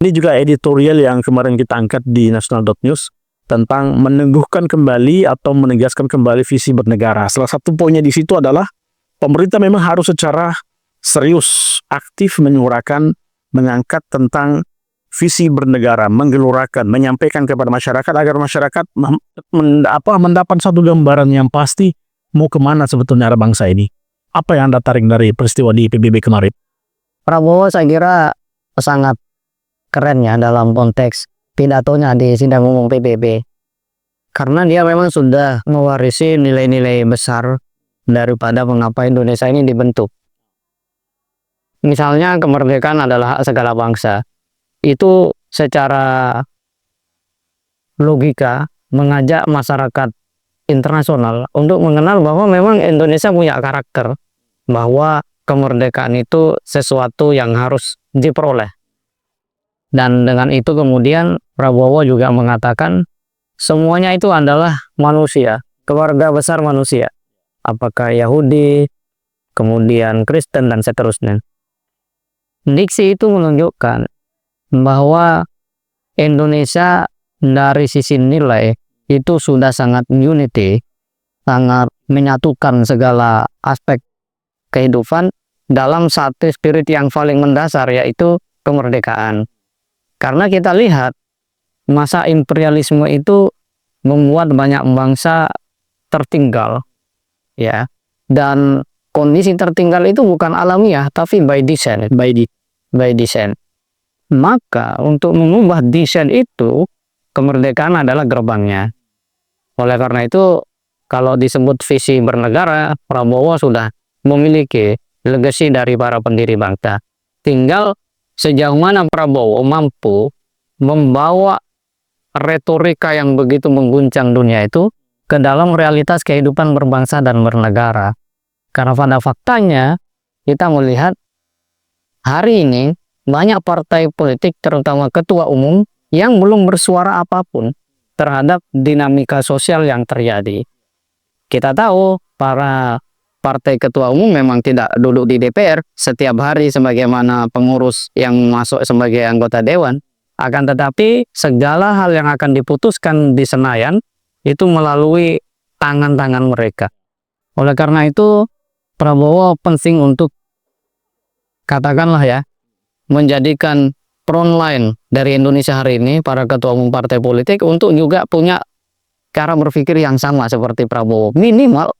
Ini juga editorial yang kemarin kita angkat di national.news tentang meneguhkan kembali atau menegaskan kembali visi bernegara. Salah satu poinnya di situ adalah pemerintah memang harus secara serius, aktif menyuarakan, mengangkat tentang visi bernegara, menggelurakan, menyampaikan kepada masyarakat agar masyarakat mendapat satu gambaran yang pasti mau kemana sebetulnya arah bangsa ini. Apa yang Anda tarik dari peristiwa di PBB kemarin? Prabowo saya kira sangat keren ya dalam konteks pidatonya di sidang umum PBB. Karena dia memang sudah mewarisi nilai-nilai besar daripada mengapa Indonesia ini dibentuk. Misalnya kemerdekaan adalah hak segala bangsa. Itu secara logika mengajak masyarakat internasional untuk mengenal bahwa memang Indonesia punya karakter, bahwa kemerdekaan itu sesuatu yang harus diperoleh. Dan dengan itu kemudian Prabowo juga mengatakan semuanya itu adalah manusia, keluarga besar manusia. Apakah Yahudi, kemudian Kristen, dan seterusnya. Diksi itu menunjukkan bahwa Indonesia dari sisi nilai itu sudah sangat unity, sangat menyatukan segala aspek kehidupan dalam satu spirit yang paling mendasar, yaitu kemerdekaan. Karena kita lihat masa imperialisme itu membuat banyak bangsa tertinggal, ya. Dan kondisi tertinggal itu bukan alamiah, tapi by design, by design. Maka untuk mengubah desain itu, kemerdekaan adalah gerbangnya. Oleh karena itu, kalau disebut visi bernegara, Prabowo sudah memiliki legasi dari para pendiri bangsa. Tinggal sejauh mana Prabowo mampu membawa retorika yang begitu mengguncang dunia itu ke dalam realitas kehidupan berbangsa dan bernegara. Karena pada faktanya, kita melihat hari ini banyak partai politik, terutama ketua umum, yang belum bersuara apapun terhadap dinamika sosial yang terjadi. Kita tahu para partai ketua umum memang tidak duduk di DPR setiap hari sebagaimana pengurus yang masuk sebagai anggota dewan. Akan tetapi segala hal yang akan diputuskan di Senayan itu melalui tangan-tangan mereka. Oleh karena itu Prabowo penting untuk katakanlah ya menjadikan front line dari Indonesia hari ini, para ketua umum partai politik untuk juga punya cara berpikir yang sama seperti Prabowo. Minimal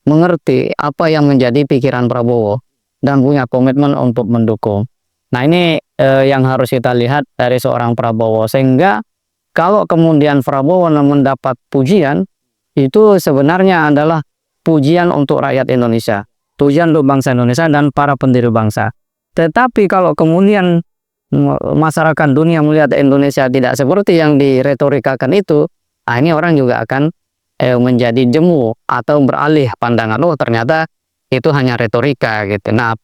mengerti apa yang menjadi pikiran Prabowo dan punya komitmen untuk mendukung. Nah ini yang harus kita lihat dari seorang Prabowo. Sehingga kalau kemudian Prabowo mendapat pujian, itu sebenarnya adalah pujian untuk rakyat Indonesia. Pujian untuk bangsa Indonesia dan para pendiri bangsa. Tetapi kalau kemudian masyarakat dunia melihat Indonesia tidak seperti yang diretorikakan itu, ini orang juga akan menjadi jemu atau beralih pandangan, oh ternyata itu hanya retorika gitu. Nah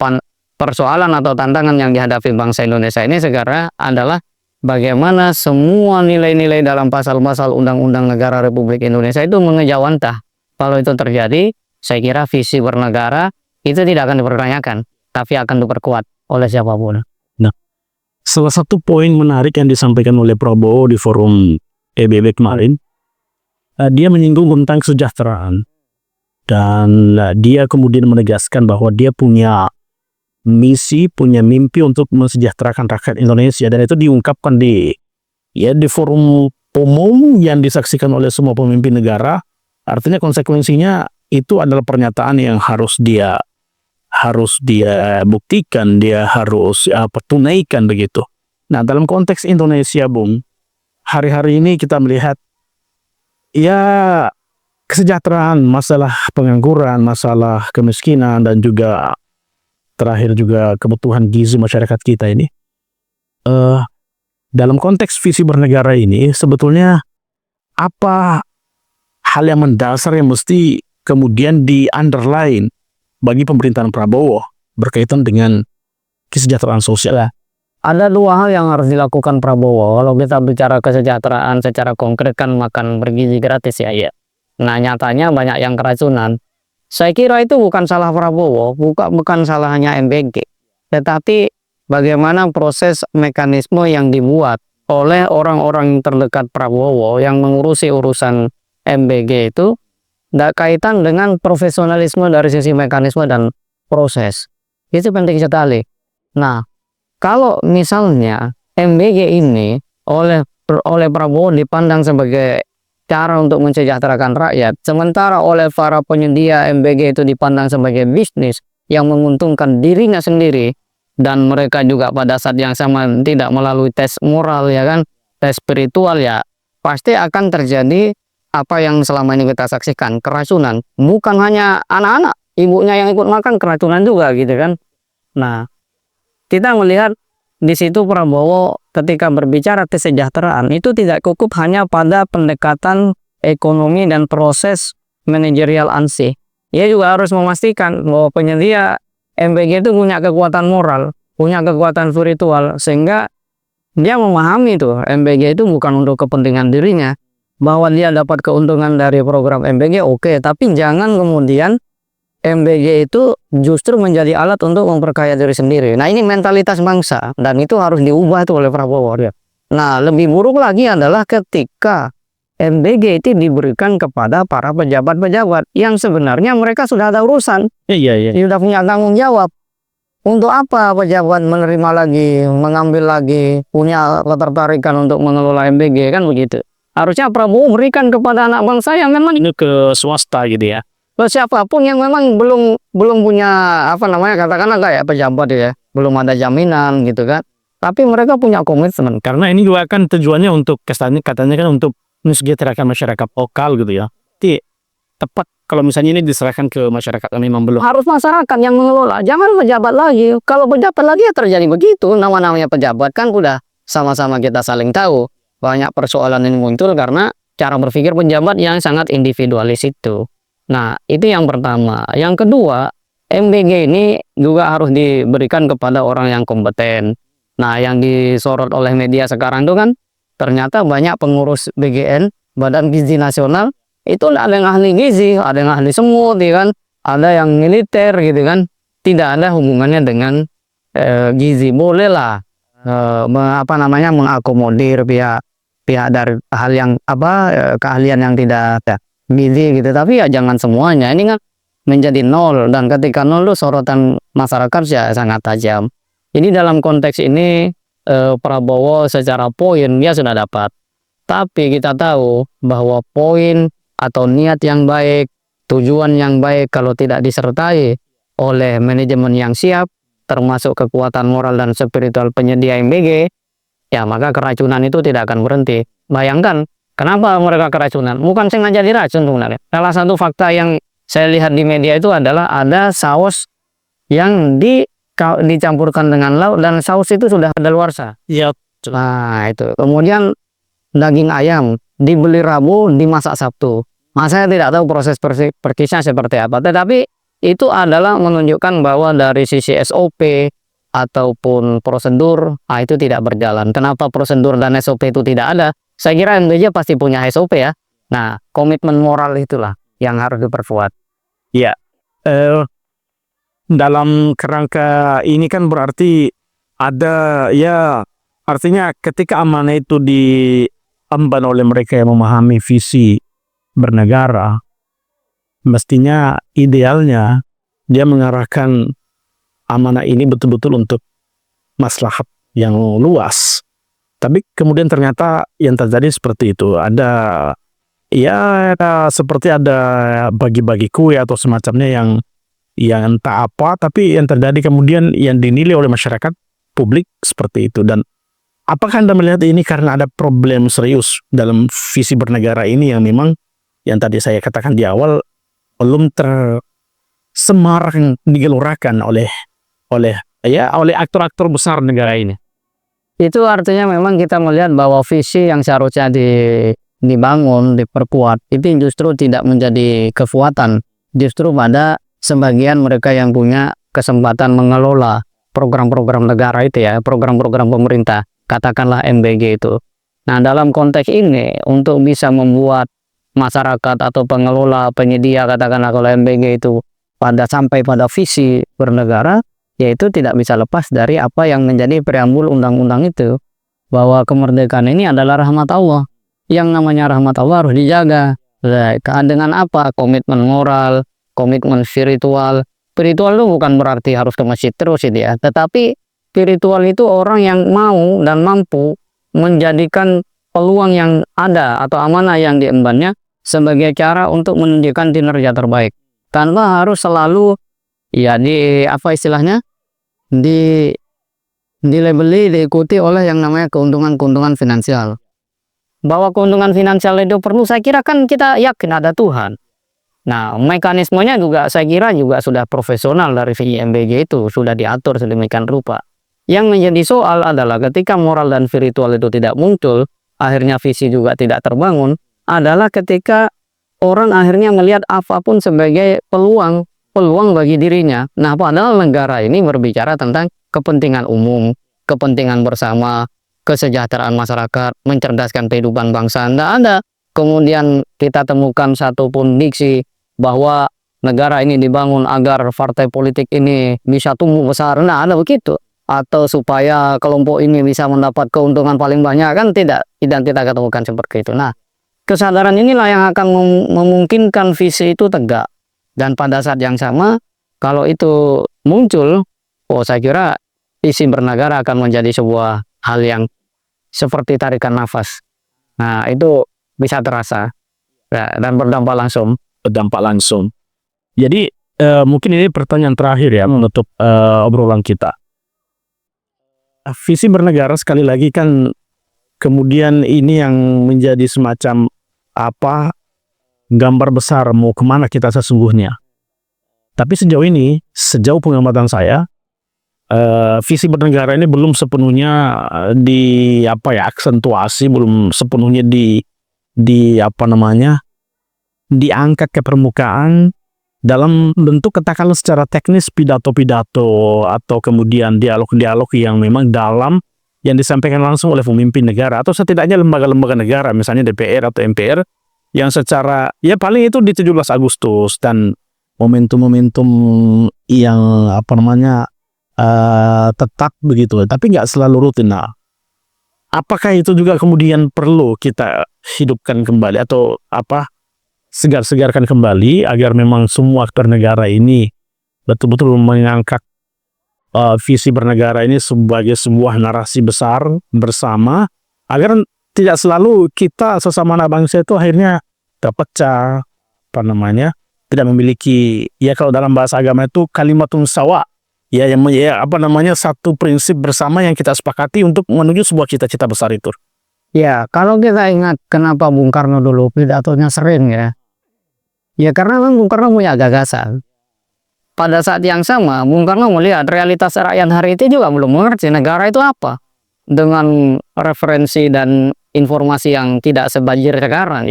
persoalan atau tantangan yang dihadapi bangsa Indonesia ini sekarang adalah bagaimana semua nilai-nilai dalam pasal-pasal Undang-Undang Negara Republik Indonesia itu mengejawantah. Kalau itu terjadi, saya kira visi bernegara itu tidak akan dipertanyakan, tapi akan diperkuat oleh siapapun. Nah, salah satu poin menarik yang disampaikan oleh Prabowo di forum PBB kemarin, dia menyinggung tentang kesejahteraan. Dan dia kemudian menegaskan bahwa dia punya misi, punya mimpi untuk mensejahterakan rakyat Indonesia. Dan itu diungkapkan di forum umum yang disaksikan oleh semua pemimpin negara. Artinya konsekuensinya itu adalah pernyataan yang harus dia buktikan, dia harus tunaikan begitu. Nah, dalam konteks Indonesia, Bung, hari-hari ini kita melihat kesejahteraan, masalah pengangguran, masalah kemiskinan, dan juga terakhir juga kebutuhan gizi masyarakat kita ini. Dalam konteks visi bernegara ini, sebetulnya apa hal yang mendasar yang mesti kemudian di-underline bagi pemerintahan Prabowo berkaitan dengan kesejahteraan sosial? Ada dua hal yang harus dilakukan Prabowo. Kalau kita bicara kesejahteraan secara konkret kan makan bergizi gratis ya. Nah nyatanya banyak yang keracunan. Saya kira itu bukan salah Prabowo, bukan salahnya MBG. Tetapi bagaimana proses mekanisme yang dibuat oleh orang-orang terdekat Prabowo yang mengurusi urusan MBG itu tidak kaitan dengan profesionalisme dari sisi mekanisme dan proses. Itu penting sekali. Nah, kalau misalnya MBG ini oleh Prabowo dipandang sebagai cara untuk mensejahterakan rakyat, sementara oleh para penyedia MBG itu dipandang sebagai bisnis yang menguntungkan dirinya sendiri, dan mereka juga pada saat yang sama tidak melalui tes moral, ya kan, tes spiritual, ya pasti akan terjadi apa yang selama ini kita saksikan, keracunan. Bukan hanya anak-anak, ibunya yang ikut makan keracunan juga gitu kan. Nah, kita melihat di situ Prabowo ketika berbicara kesejahteraan itu tidak cukup hanya pada pendekatan ekonomi dan proses manajerial ansih. Ia juga harus memastikan bahwa penyedia MBG itu punya kekuatan moral, punya kekuatan spiritual, sehingga dia memahami tuh MBG itu bukan untuk kepentingan dirinya, bahwa dia dapat keuntungan dari program MBG, oke, tapi jangan kemudian MBG itu justru menjadi alat untuk memperkaya diri sendiri. Nah, ini mentalitas bangsa dan itu harus diubah tuh oleh Prabowo. Nah, lebih buruk lagi adalah ketika MBG itu diberikan kepada para pejabat-pejabat yang sebenarnya mereka sudah ada urusan, sudah punya tanggung jawab. Untuk apa pejabat menerima lagi, mengambil lagi, punya ketertarikan untuk mengelola MBG, kan begitu. Harusnya Prabowo berikan kepada anak bangsa yang memang Ini ke swasta gitu ya. siapapun yang memang belum punya katakanlah kayak pejabat ya, belum ada jaminan gitu kan, tapi mereka punya komitmen. Karena ini juga kan tujuannya untuk katanya kan untuk mensejahterakan masyarakat lokal gitu ya. Jadi tepat kalau misalnya ini diserahkan ke masyarakat yang memang belum. Harus masyarakat yang mengelola, jangan pejabat lagi. Kalau pejabat lagi ya terjadi begitu. Nama-namanya pejabat kan udah sama-sama kita saling tahu. Banyak persoalan yang muncul karena cara berpikir pejabat yang sangat individualis itu. Nah, itu yang pertama. Yang kedua, MBG ini juga harus diberikan kepada orang yang kompeten. Nah, yang disorot oleh media sekarang itu kan ternyata banyak pengurus BGN, Badan Gizi Nasional, itu ada yang ahli gizi, ada yang ahli semut, ya kan, ada yang militer gitu kan. Tidak ada hubungannya dengan gizi. Bolehlah mengakomodir pihak dari hal yang keahlian yang tidak ada gizi gitu, tapi ya jangan semuanya. Ini kan menjadi nol, dan ketika nol itu sorotan masyarakat ya sangat tajam. Jadi dalam konteks ini Prabowo secara poin dia sudah dapat, tapi kita tahu bahwa poin atau niat yang baik, tujuan yang baik kalau tidak disertai oleh manajemen yang siap, termasuk kekuatan moral dan spiritual penyedia MBG, ya maka keracunan itu tidak akan berhenti. Bayangkan kenapa mereka keracunan? Bukan sengaja diracun sebenarnya. Salah satu fakta yang saya lihat di media itu adalah ada saus yang dicampurkan dengan lauk, dan saus itu sudah kadaluarsa. Ya. Nah, itu. Kemudian daging ayam dibeli Rabu, dimasak Sabtu. Nah, saya tidak tahu proses persisnya seperti apa, tetapi itu adalah menunjukkan bahwa dari sisi SOP ataupun prosedur, itu tidak berjalan. Kenapa prosedur dan SOP itu tidak ada? Saya kira MBJ pasti punya SOP ya. Nah, komitmen moral itulah yang harus diperkuat. Ya, dalam kerangka ini kan berarti ada, ya artinya ketika amanah itu diemban oleh mereka yang memahami visi bernegara, mestinya idealnya dia mengarahkan amanah ini betul-betul untuk maslahat yang luas. Tapi kemudian ternyata yang terjadi seperti itu. Ada seperti ada bagi-bagi kue atau semacamnya yang entah apa, tapi yang terjadi kemudian yang dinilai oleh masyarakat publik seperti itu. Dan apakah Anda melihat ini karena ada problem serius dalam visi bernegara ini yang memang yang tadi saya katakan di awal belum tersemarang digelurakan oleh aktor-aktor besar negara ini? Itu artinya memang kita melihat bahwa visi yang seharusnya dibangun, diperkuat, itu justru tidak menjadi kekuatan. Justru pada sebagian mereka yang punya kesempatan mengelola program-program negara itu ya, program-program pemerintah, katakanlah MBG itu. Nah, dalam konteks ini, untuk bisa membuat masyarakat atau pengelola, penyedia, katakanlah kalau MBG itu sampai pada visi bernegara, yaitu tidak bisa lepas dari apa yang menjadi preambul undang-undang itu, bahwa kemerdekaan ini adalah rahmat Allah. Yang namanya rahmat Allah harus dijaga. Dengan apa? Komitmen moral, komitmen spiritual. Spiritual itu bukan berarti harus ke masjid terus itu ya, tetapi spiritual itu orang yang mau dan mampu menjadikan peluang yang ada atau amanah yang diembannya sebagai cara untuk menunjukkan kinerja terbaik, tanpa harus selalu ya apa istilahnya dilabeli, diikuti oleh yang namanya keuntungan-keuntungan finansial. Bahwa keuntungan finansial itu perlu, saya kira kan kita yakin ada Tuhan. Nah, mekanismenya juga saya kira juga sudah profesional dari VIMBG itu, sudah diatur sedemikian rupa. Yang menjadi soal adalah ketika moral dan spiritual itu tidak muncul, akhirnya visi juga tidak terbangun, adalah ketika orang akhirnya melihat apapun sebagai peluang bagi dirinya. Nah, padahal negara ini berbicara tentang kepentingan umum, kepentingan bersama, kesejahteraan masyarakat, mencerdaskan kehidupan bangsa. Tidak ada kemudian kita temukan satupun diksi bahwa negara ini dibangun agar partai politik ini bisa tumbuh besar. Nah, ada begitu. Atau supaya kelompok ini bisa mendapat keuntungan paling banyak, kan tidak kita ketemukan seperti itu. Nah, kesadaran inilah yang akan memungkinkan visi itu tegak. Dan pada saat yang sama, kalau itu muncul, saya kira visi bernegara akan menjadi sebuah hal yang seperti tarikan nafas. Nah, itu bisa terasa dan berdampak langsung. Jadi mungkin ini pertanyaan terakhir ya menutup obrolan kita. Visi bernegara sekali lagi kan kemudian ini yang menjadi semacam gambar besar mau kemana kita sesungguhnya. Tapi sejauh pengamatan saya, visi bernegara ini belum sepenuhnya aksentuasi, belum sepenuhnya diangkat ke permukaan dalam bentuk katakanlah secara teknis pidato-pidato atau kemudian dialog-dialog yang memang dalam yang disampaikan langsung oleh pemimpin negara atau setidaknya lembaga-lembaga negara misalnya DPR atau MPR yang secara paling itu di 17 Agustus dan momentum-momentum yang tetap begitu, tapi nggak selalu rutin. Nah, apakah itu juga kemudian perlu kita hidupkan kembali atau segar-segarkan kembali agar memang semua aktor negara ini betul-betul mengangkat visi bernegara ini sebagai sebuah narasi besar bersama agar tidak selalu kita sesama anak bangsa itu akhirnya terpecah, tidak memiliki kalau dalam bahasa agama itu kalimatun sawa, satu prinsip bersama yang kita sepakati untuk menuju sebuah cita-cita besar itu. Ya, kalau kita ingat kenapa Bung Karno dulu pidatonya sering ya karena memang Bung Karno punya gagasan. Pada saat yang sama, Bung Karno melihat realitas rakyat hari itu juga belum mengerti negara itu apa. Dengan referensi dan informasi yang tidak sebanjir sekarang,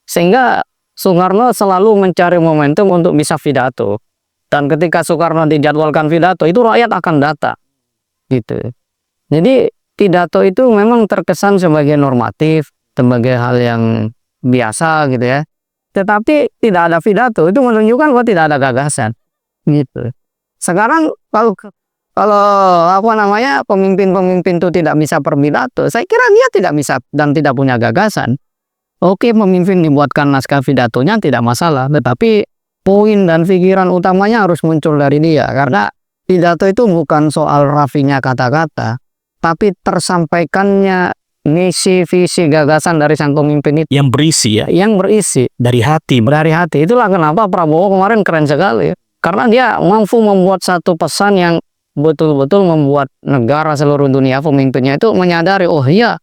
Sehingga Soekarno selalu mencari momentum untuk bisa pidato. Dan ketika Soekarno dijadwalkan pidato, itu rakyat akan datang. Gitu. Jadi, pidato itu memang terkesan sebagai normatif, sebagai hal yang biasa gitu ya. Tetapi tidak ada pidato, itu menunjukkan bahwa tidak ada gagasan. Gitu. Sekarang kalau pemimpin-pemimpin itu tidak bisa berpidato, saya kira dia tidak bisa dan tidak punya gagasan. Oke, pemimpin dibuatkan naskah pidatonya tidak masalah, tetapi poin dan pikiran utamanya harus muncul dari dia, karena pidato itu bukan soal rafinya kata-kata, tapi tersampaikannya misi, visi, gagasan dari sang pemimpin itu. Yang berisi Yang berisi. Dari hati. Itulah kenapa Prabowo kemarin keren sekali. Karena dia mampu membuat satu pesan yang betul-betul membuat negara seluruh dunia, pemimpinnya itu menyadari, oh iya,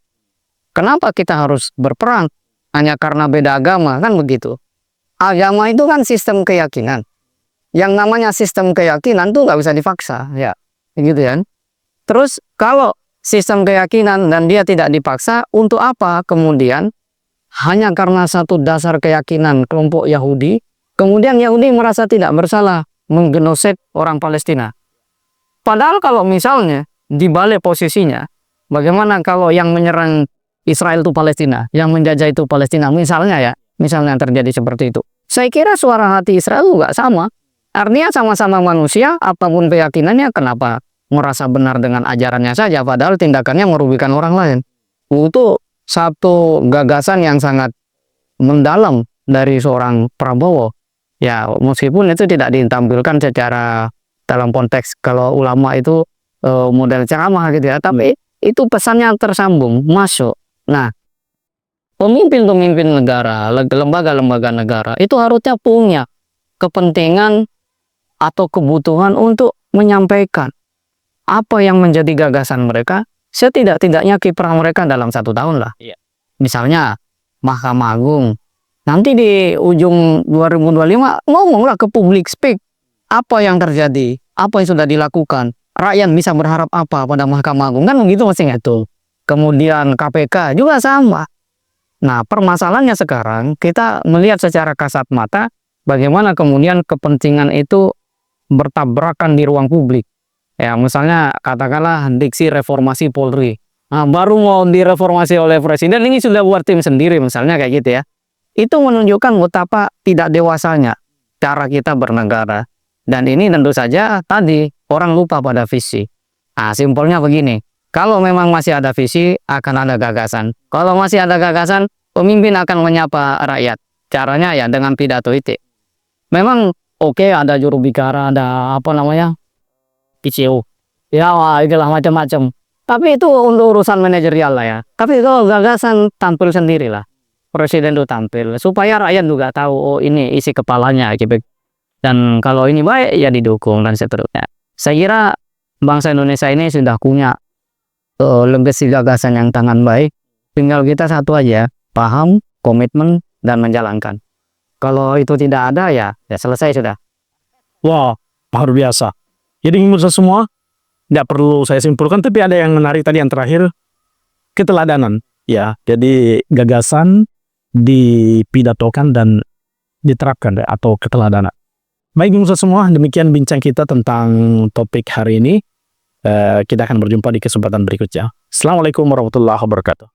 kenapa kita harus berperang? Hanya karena beda agama, kan begitu. Agama itu kan sistem keyakinan. Yang namanya sistem keyakinan tuh nggak bisa dipaksa, gitu kan. Terus kalau sistem keyakinan dan dia tidak dipaksa, untuk apa kemudian hanya karena satu dasar keyakinan kelompok Yahudi, kemudian Yahudi merasa tidak bersalah menggenosid orang Palestina. Padahal kalau misalnya dibalik posisinya, bagaimana kalau yang menyerang Israel itu Palestina, yang menjajah itu Palestina, misalnya terjadi seperti itu. Saya kira suara hati Israel juga sama. Artinya sama-sama manusia, apapun keyakinannya, kenapa merasa benar dengan ajarannya saja, padahal tindakannya merugikan orang lain. Itu satu gagasan yang sangat mendalam dari seorang Prabowo. Ya, meskipun itu tidak ditampilkan secara dalam konteks kalau ulama itu model ceramah gitu ya, tapi itu pesannya tersambung, masuk. Nah, pemimpin-pemimpin negara, lembaga-lembaga negara itu harusnya punya kepentingan atau kebutuhan untuk menyampaikan apa yang menjadi gagasan mereka, setidak-tidaknya kiprah mereka dalam 1 tahun lah. Misalnya Mahkamah Agung, nanti di ujung 2025 ngomonglah ke publik, speak apa yang terjadi, apa yang sudah dilakukan, rakyat bisa berharap apa pada Mahkamah Agung, kan begitu masing itu. Kemudian KPK juga sama. Nah, permasalahannya sekarang kita melihat secara kasat mata bagaimana kemudian kepentingan itu bertabrakan di ruang publik. Ya, misalnya katakanlah diksi reformasi Polri. Nah, baru mau direformasi oleh presiden, ini sudah buat tim sendiri misalnya kayak gitu ya. Itu menunjukkan betapa tidak dewasanya cara kita bernegara. Dan ini tentu saja tadi orang lupa pada visi. Nah, simpelnya begini. Kalau memang masih ada visi, akan ada gagasan. Kalau masih ada gagasan, pemimpin akan menyapa rakyat. Caranya ya dengan pidato itu. Memang oke, ada juru bicara, ada apa namanya, PCO. Ya, wah, itulah macam-macam. Tapi itu untuk urusan manajerial lah ya. Tapi itu gagasan tampil sendiri lah. Presiden itu tampil. Supaya rakyat juga tahu, oh ini isi kepalanya gitu. Dan kalau ini baik, ya didukung dan seterusnya. Saya kira bangsa Indonesia ini sudah punya legacy gagasan yang tangan baik. Tinggal kita satu aja, paham, komitmen, dan menjalankan. Kalau itu tidak ada ya selesai sudah. Wah, luar biasa. Jadi menurut saya semua, tidak perlu saya simpulkan, tapi ada yang menarik tadi yang terakhir, keteladanan. Ya, jadi gagasan dipidatokan dan diterapkan atau keteladanan. Baik menurut saya semua, demikian bincang kita tentang topik hari ini. Kita akan berjumpa di kesempatan berikutnya. Assalamualaikum warahmatullahi wabarakatuh.